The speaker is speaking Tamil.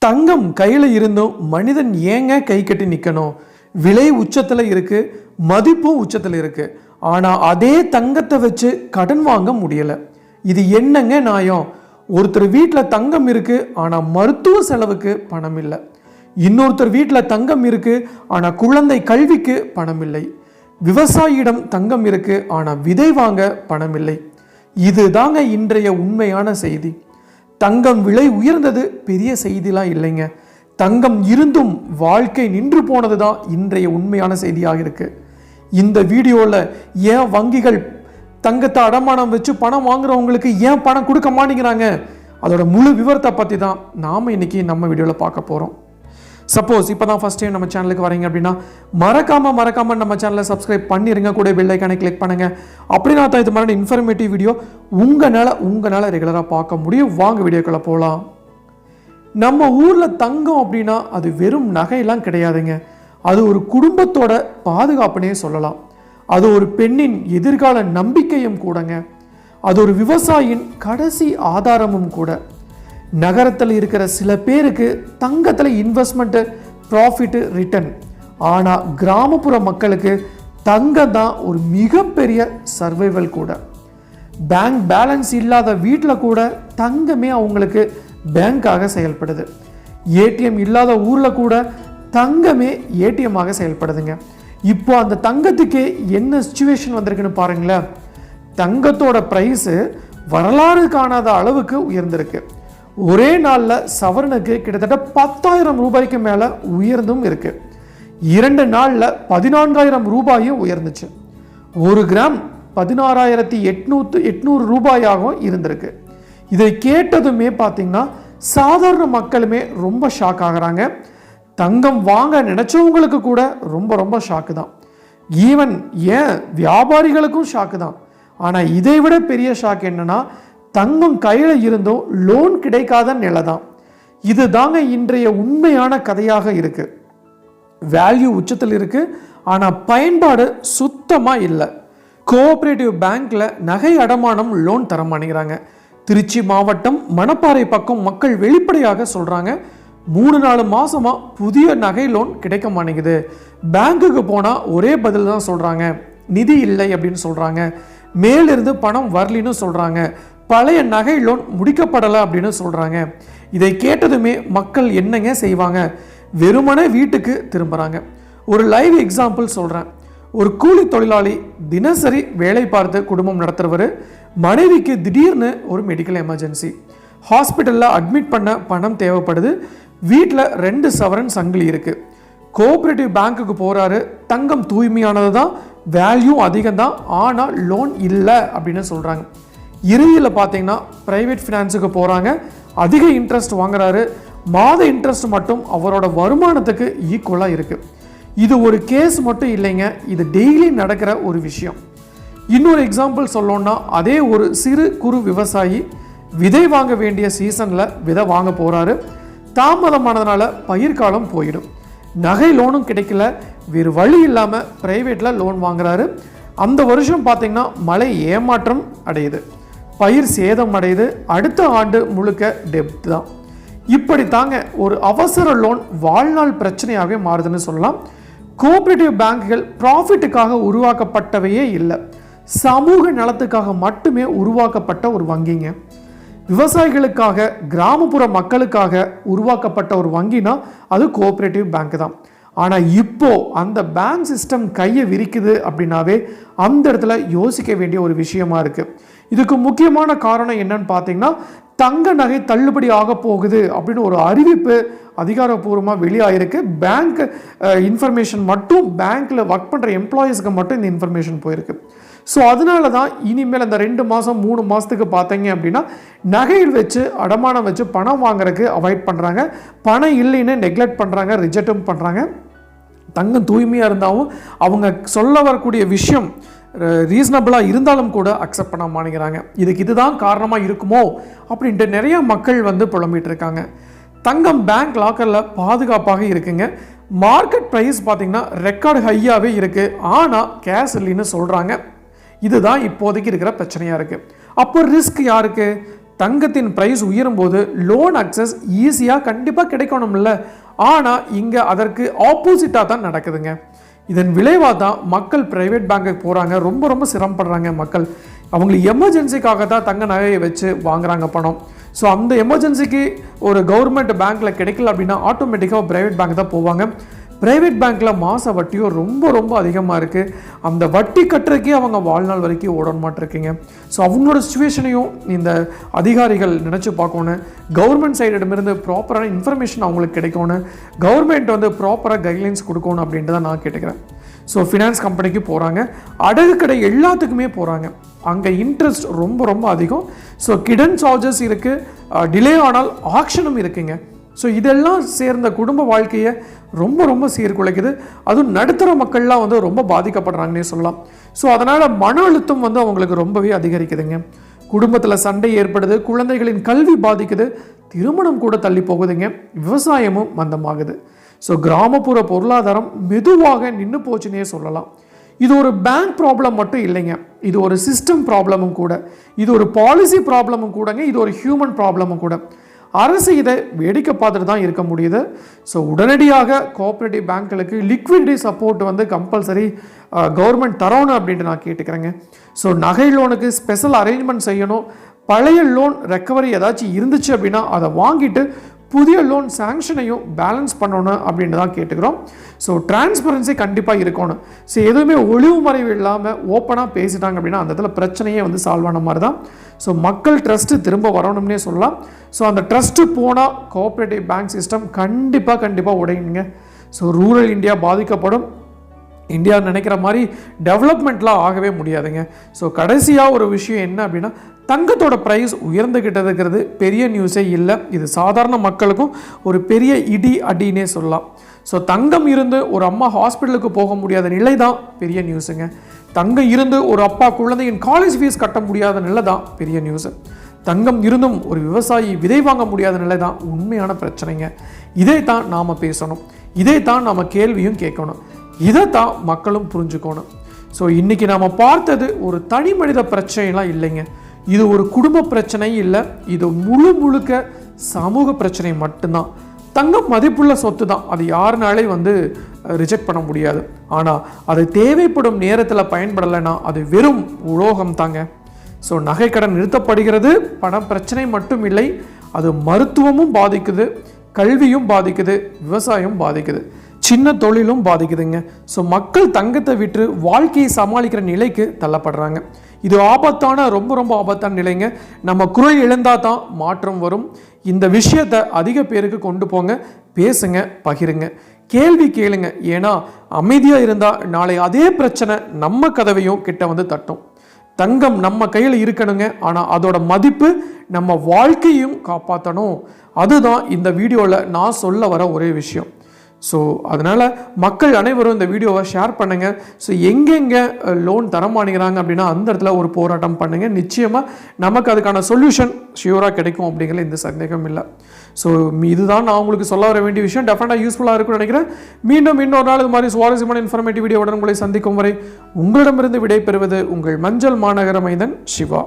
தங்கம் கையில் இருந்தும் மனிதன் ஏங்க கை கட்டி நிற்கணும்? விலை உச்சத்தில் இருக்கு, மதிப்பும் உச்சத்தில் இருக்கு. ஆனால் அதே தங்கத்தை வச்சு கடன் வாங்க முடியலை. இது என்னங்க நியாயம்? ஒருத்தர் வீட்டில் தங்கம் இருக்கு, ஆனால் மருத்துவ செலவுக்கு பணம் இல்லை. இன்னொருத்தர் வீட்டில் தங்கம் இருக்கு, ஆனால் குழந்தை கல்விக்கு பணம் இல்லை. விவசாயியிடம் தங்கம் இருக்கு, ஆனால் விதை வாங்க பணம் இல்லை. இதுதாங்க இன்றைய உண்மையான செய்தி. தங்கம் விலை உயர்ந்தது பெரிய செய்திலாம் இல்லைங்க. தங்கம் இருந்தும் வாழ்க்கை நின்று போனது தான் இன்றைய உண்மையான செய்தியாக இருக்கு. இந்த வீடியோவில் ஏன் வங்கிகள் தங்கத்தை அடமானம் வச்சு பணம் வாங்குறவங்களுக்கு ஏன் பணம் கொடுக்க மாட்டேங்கிறாங்க, அதோட முழு விவரத்தை பற்றி தான் நாம் இன்னைக்கு நம்ம வீடியோவில் பார்க்க போகிறோம். சப்போஸ் இப்போ தான் ஃபஸ்ட் டைம் நம்ம சேனலுக்கு வரீங்க அப்படின்னா மறக்காம நம்ம சேனலை சப்ஸ்கிரைப் பண்ணிடுங்க, கூட பெல் ஐக்கானை கிளிக் பண்ணுங்கள். அப்படின்னா தான் இது மாதிரி இன்ஃபர்மேட்டிவ் வீடியோ உங்களால் ரெகுலராக பார்க்க முடியும். வாங்க வீடியோக்குள்ளே போகலாம். நம்ம ஊரில் தங்கம் அப்படின்னா அது வெறும் நகையெல்லாம் கிடையாதுங்க. அது ஒரு குடும்பத்தோட பாதுகாப்புனே சொல்லலாம். அது ஒரு பெண்ணின் எதிர்கால நம்பிக்கையும் கூடங்க. அது ஒரு விவசாயியின் கடைசி ஆதாரமும் கூட. நகரத்தில் இருக்கிற சில பேருக்கு தங்கத்தில் இன்வெஸ்ட்மெண்ட்டு, ப்ராஃபிட்டு, ரிட்டர்ன். ஆனால் கிராமப்புற மக்களுக்கு தங்கம் தான் ஒரு மிகப்பெரிய சர்வைவல் கூட. பேங்க் பேலன்ஸ் இல்லாத வீட்டில் கூட தங்கமே அவங்களுக்கு பேங்காக செயல்படுது. ஏடிஎம் இல்லாத ஊரில் கூட தங்கமே ஏடிஎம்மாக செயல்படுதுங்க. இப்போ அந்த தங்கத்துக்கே என்ன சிச்சுவேஷன் வந்திருக்குன்னு பாருங்களேன். தங்கத்தோட ப்ரைஸு வரலாறு காணாத அளவுக்கு உயர்ந்திருக்கு. ஒரே நாளில் சவரனுக்கு கிட்டத்தட்ட 10,000 ரூபாய்க்கு மேலே உயர்ந்தும் இருக்கு. 2 நாளில் 14,000 ரூபாயும் உயர்ந்துச்சு. 1 கிராம் 16,800 ரூபாயாகவும் இருந்திருக்கு. இதை கேட்டதுமே பார்த்தீங்கன்னா சாதாரண மக்களுமே ரொம்ப ஷாக் ஆகுறாங்க. தங்கம் வாங்க நினைச்சவங்களுக்கு கூட ரொம்ப ஷாக்கு தான். ஈவன் ஏன் வியாபாரிகளுக்கும் ஷாக்கு தான். ஆனால் இதை விட பெரிய ஷாக் என்னன்னா, தங்கம் கையில் இருந்தும் லோன் கிடைக்காத நிலை தான். இது தாங்க இன்றைய உண்மையான கதையாக இருக்கு. வேல்யூ உச்சத்தில் இருக்கு, ஆனால் பயன்பாடு சுத்தமாக இல்லை. கோஆபரேட்டிவ் பேங்க்ல நகை அடமானம் லோன் தர மாட்டேங்கிறாங்க. திருச்சி மாவட்டம் மணப்பாறை பக்கம் மக்கள் வெளிப்படையாக சொல்றாங்க, 3-4 மாசமா புதிய நகை லோன் கிடைக்க மாட்டேங்குது. பேங்குக்கு போனால் ஒரே பதில் தான் சொல்றாங்க, நிதி இல்லை அப்படின்னு சொல்றாங்க. மேலிருந்து பணம் வரலின்னு சொல்றாங்க. பழைய நகை லோன் முடிக்கப்படலை அப்படின்னு சொல்றாங்க. இதை கேட்டதுமே மக்கள் என்னங்க செய்வாங்க? வெறுமனே வீட்டுக்கு திரும்புறாங்க. ஒரு லைவ் எக்ஸாம்பிள் சொல்றேன். ஒரு கூலி தொழிலாளி தினசரி வேலை பார்த்து குடும்பம் நடத்துறவர். மனைவிக்கு திடீர்னு ஒரு மெடிக்கல் எமர்ஜென்சி, ஹாஸ்பிட்டலில் அட்மிட் பண்ண பணம் தேவைப்படுது. வீட்டில் 2 சவரன் சங்கிலி இருக்கு. கோஆபரேட்டிவ் பேங்க்குக்கு போறாரு. தங்கம் தூய்மையானது தான், வேல்யூ அதிகம் தான், ஆனால் லோன் இல்லை அப்படின்னு சொல்றாங்க. இறுதியில் பார்த்தீங்கன்னா பிரைவேட் ஃபினான்ஸுக்கு போகிறாங்க. அதிக இன்ட்ரெஸ்ட் வாங்குறாரு. மாத இன்ட்ரெஸ்ட் மட்டும் அவரோட வருமானத்துக்கு ஈக்குவலாக இருக்குது. இது ஒரு கேஸ் மட்டும் இல்லைங்க, இது டெய்லி நடக்கிற ஒரு விஷயம். இன்னொரு எக்ஸாம்பிள் சொல்லணும்னா, அதே ஒரு சிறு குறு விவசாயி விதை வாங்க வேண்டிய சீசனில் விதை வாங்க போகிறாரு. தாமதமானதுனால பயிர்காலம் போயிடும். நகை லோனும் கிடைக்கல. வேறு வழி இல்லாமல் ப்ரைவேட்டில் லோன் வாங்குறாரு. அந்த வருஷம் பார்த்தீங்கன்னா மழை ஏமாற்றம் அடையுது, பயிர் சேதம் அடையுது. அடுத்த ஆண்டு முழுக்க டெப்ட் தான். இப்படி தாங்க ஒரு அவசர லோன் வாழ்நாள் பிரச்சனையாகவே மாறுதுன்னு சொல்லலாம். கோஆபரேட்டிவ் பேங்குகள் ப்ராஃபிட்டுக்காக உருவாக்கப்பட்டவையே இல்லை, சமூக நலத்துக்காக மட்டுமே உருவாக்கப்பட்ட ஒரு வங்கிங்க. விவசாயிகளுக்காக, கிராமப்புற மக்களுக்காக உருவாக்கப்பட்ட ஒரு வங்கினா அது கோஆபரேட்டிவ் பேங்க் தான். ஆனால் இப்போ அந்த பேங்க் சிஸ்டம் கையை விரிக்குது அப்படின்னாவே அந்த இடத்துல யோசிக்க வேண்டிய ஒரு விஷயமா இருக்கு. இதுக்கு முக்கியமான காரணம் என்னன்னு பார்த்தீங்கன்னா, தங்க நகை தள்ளுபடி ஆக போகுது அப்படின்னு ஒரு அறிவிப்பு அதிகாரப்பூர்வமாக வெளியாயிருக்கு. பேங்க் இன்ஃபர்மேஷன் மட்டும் பேங்க்கில் ஒர்க் பண்ணுற எம்ப்ளாயீஸ்க்கு மட்டும் இந்த இன்ஃபர்மேஷன் போயிருக்கு. ஸோ அதனால தான் இனிமேல் அந்த 2 மாதம் 3 மாதத்துக்கு பார்த்தீங்க அப்படின்னா நகையில் வச்சு அடமானம் வச்சு பணம் வாங்குறதுக்கு அவாய்ட் பண்ணுறாங்க. பணம் இல்லைன்னு நெக்லெக்ட் பண்ணுறாங்க, ரிஜெக்டும் பண்ணுறாங்க. தங்கம் தூய்மையாக இருந்தாலும் அவங்க சொல்ல வரக்கூடிய விஷயம் ரீசனபிளாக இருந்தாலும் கூட அக்செப்ட் பண்ண மாட்டேங்கிறாங்க. இதுதான் காரணமாக இருக்குமோ அப்படின்ட்டு நிறைய மக்கள் புலம்பிட்டு இருக்காங்க. தங்கம் பேங்க் லாக்கரில் பாதுகாப்பாக இருக்குங்க. மார்க்கெட் ப்ரைஸ் பார்த்தீங்கன்னா ரெக்கார்டு ஹையாகவே இருக்குது. ஆனால் கேஷ் இல்லைன்னு சொல்கிறாங்க. இதுதான் இப்போதைக்கு இருக்கிற பிரச்சனையாக இருக்குது. அப்போ ரிஸ்க் யாருக்கு? தங்கத்தின் ப்ரைஸ் உயரும்போது லோன் அக்சஸ் ஈஸியாக கண்டிப்பாக கிடைக்கணும்ல. ஆனால் இங்கே அதற்கு ஆப்போசிட்டாக தான் நடக்குதுங்க. இதன் விளைவாக தான் மக்கள் ப்ரைவேட் பேங்க்குக்கு போகிறாங்க, ரொம்ப ரொம்ப சிரமப்படுறாங்க மக்கள். அவங்களுக்கு எமர்ஜென்சிக்காக தான் தங்க நகையை வச்சு வாங்குறாங்க பணம். ஸோ அந்த எமர்ஜென்சிக்கு ஒரு கவர்மெண்ட் பேங்க்கில் கிடைக்கல அப்படின்னா ஆட்டோமேட்டிக்காக ப்ரைவேட் பேங்க் தான் போவாங்க. ப்ரைவேட் பேங்க்கில் மாத வட்டியும் ரொம்ப ரொம்ப அதிகமாக இருக்குது. அந்த வட்டி கட்டுறதுக்கே அவங்க வாழ்நாள் வரைக்கும் ஓட மாட்டிருக்கீங்க. ஸோ அவங்களோட சுச்சுவேஷனையும் இந்த அதிகாரிகள் நினச்சி பார்க்கணும். கவர்மெண்ட் சைடிடமிருந்து ப்ராப்பரான இன்ஃபர்மேஷன் அவங்களுக்கு கிடைக்கணும். கவர்மெண்ட் வந்து ப்ராப்பராக கைட்லைன்ஸ் கொடுக்கணும் அப்படின்ட்டு தான் நான் கேட்டுக்கிறேன். ஸோ ஃபினான்ஸ் கம்பெனிக்கு போகிறாங்க, அடகு கடை எல்லாத்துக்குமே போகிறாங்க. அங்கே இன்ட்ரெஸ்ட் ரொம்ப ரொம்ப அதிகம். ஸோ கிடன் சார்ஜஸ் இருக்குது, டிலே ஆனால் ஆக்ஷனும் இருக்குங்க. ஸோ இதெல்லாம் சேர்ந்த குடும்ப வாழ்க்கையை ரொம்ப ரொம்ப சீர்குலைக்குது. அதுவும் நடுத்தர மக்கள்லாம் வந்து ரொம்ப பாதிக்கப்படுறாங்கன்னே சொல்லலாம். ஸோ அதனால் மன அழுத்தம் வந்து அவங்களுக்கு ரொம்பவே அதிகரிக்குதுங்க. குடும்பத்தில் சண்டை ஏற்படுது, குழந்தைகளின் கல்வி பாதிக்குது, திருமணம் கூட தள்ளி போகுதுங்க, விவசாயமும் மந்தமாகுது. ஸோ கிராமப்புற பொருளாதாரம் மெதுவாக நின்று போச்சுன்னே சொல்லலாம். இது ஒரு பேங்க் ப்ராப்ளம் மட்டும் இல்லைங்க, இது ஒரு சிஸ்டம் ப்ராப்ளமும் கூட, இது ஒரு பாலிசி ப்ராப்ளமும் கூடங்க, இது ஒரு ஹியூமன் ப்ராப்ளமும் கூட. அரசு இதை வேடிக்கை பார்த்துட்டு தான் இருக்க முடியுது. ஸோ உடனடியாக கோஆப்ரேட்டிவ் பேங்க்களுக்கு லிக்விடிட்டி சப்போர்ட் வந்து கம்பல்சரி கவர்மெண்ட் தரணும் அப்படின்ட்டு நான் கேட்டுக்கிறேங்க. ஸோ நகை லோனுக்கு ஸ்பெஷல் அரேஞ்ச்மெண்ட் செய்யணும். பழைய லோன் ரெக்கவரி ஏதாச்சும் இருந்துச்சு அப்படின்னா அதை வாங்கிட்டு புதிய லோன் சாங்ஷனையும் பேலன்ஸ் பண்ணணும் அப்படின்னு தான் கேட்டுக்கிறோம். ஸோ டிரான்ஸ்பரன்சி கண்டிப்பாக இருக்கணும். ஸோ எதுவுமே ஒளிவு மறைவு இல்லாமல் ஓப்பனாக பேசிட்டாங்க அப்படின்னா அந்த இடத்துல பிரச்சனையே வந்து சால்வ் ஆன மாதிரி தான். ஸோ மக்கள் ட்ரஸ்ட்டு திரும்ப வரணும்னே சொல்லலாம். ஸோ அந்த ட்ரஸ்ட்டு போனால் கோஆப்ரேட்டிவ் பேங்க் சிஸ்டம் கண்டிப்பாக உடையுங்க. ஸோ ரூரல் இந்தியா பாதிக்கப்படும். இந்தியா நினைக்கிற மாதிரி டெவலப்மெண்ட்லாம் ஆகவே முடியாதுங்க. ஸோ கடைசியாக ஒரு விஷயம் என்ன அப்படின்னா, தங்கத்தோட ப்ரைஸ் உயர்ந்துகிட்டது இருக்கிறது பெரிய நியூஸே இல்லை. இது சாதாரண மக்களுக்கும் ஒரு பெரிய இடி அடினே சொல்லலாம். ஸோ தங்கம் இருந்து ஒரு அம்மா ஹாஸ்பிட்டலுக்கு போக முடியாத நிலை தான் பெரிய நியூஸுங்க. தங்கம் இருந்து ஒரு அப்பா குழந்தையின் காலேஜ் ஃபீஸ் கட்ட முடியாத நிலை தான் பெரிய நியூஸு. தங்கம் இருந்தும் ஒரு விவசாயி விதை வாங்க முடியாத நிலை தான் உண்மையான பிரச்சனைங்க. இதை தான் நாம் பேசணும், இதை தான் நாம் கேள்வியும் கேட்கணும், இதைத்தான் மக்களும் புரிஞ்சுக்கணும். ஸோ இன்றைக்கி நாம் பார்த்தது ஒரு தனி மனித பிரச்சனைலாம் இல்லைங்க, இது ஒரு குடும்ப பிரச்சனை இல்லை, இது முழுக்க சமூக பிரச்சனை மட்டும்தான். தங்கம் மதிப்புள்ள சொத்து தான், அது யாருனாலே வந்து ரிஜெக்ட் பண்ண முடியாது. ஆனால் அது தேவைப்படும் நேரத்தில் பயன்படலைன்னா அது வெறும் உலோகம் தாங்க. ஸோ நகைக்கடன் நிறுத்தப்படுகிறது, பண பிரச்சனை மட்டும் இல்லை, அது மருத்துவமும் பாதிக்குது, கல்வியும் பாதிக்குது, விவசாயம் பாதிக்குது, சின்ன தொழிலும் பாதிக்குதுங்க. ஸோ மக்கள் தங்கத்தை விட்டு வாழ்க்கையை சமாளிக்கிற நிலைக்கு தள்ளப்படுறாங்க. இது ஆபத்தான ரொம்ப ஆபத்தான நிலைங்க. நம்ம குரல் இழந்தால் தான் மாற்றம் வரும். இந்த விஷயத்தை அதிக பேருக்கு கொண்டு போங்க, பேசுங்க, பகிருங்க, கேள்வி கேளுங்க. ஏன்னா அமைதியாக இருந்தால் நாளை அதே பிரச்சனை நம்ம கதவையும் கிட்ட வந்து தட்டும். தங்கம் நம்ம கையில் இருக்கணுங்க, ஆனால் அதோட மதிப்பு நம்ம வாழ்க்கையும் காப்பாற்றணும். அதுதான் இந்த வீடியோவில் நான் சொல்ல வர ஒரே விஷயம். ஸோ அதனால் மக்கள் அனைவரும் இந்த வீடியோவை ஷேர் பண்ணுங்கள். ஸோ எங்கெங்கே லோன் தரமானிக்கிறாங்க அப்படின்னா அந்த இடத்துல ஒரு போராட்டம் பண்ணுங்கள். நிச்சயமாக நமக்கு அதுக்கான சொல்யூஷன் ஷியூராக கிடைக்கும் அப்படிங்கிற எந்த சந்தேகம் இல்லை. ஸோ இதுதான் நான் உங்களுக்கு சொல்ல வர வேண்டிய விஷயம். டெஃபினட்டாக யூஸ்ஃபுல்லாக இருக்கும்னு நினைக்கிறேன். மீண்டும் இன்னொரு நாள் இது மாதிரி சுவாரஸ்யமான இன்ஃபர்மேட்டிவ் வீடியோவுடன் உங்களை சந்திக்கும் வரை உங்களிடமிருந்து விடை பெறுவது உங்கள் மஞ்சள் மாநகர மைந்தன் சிவா.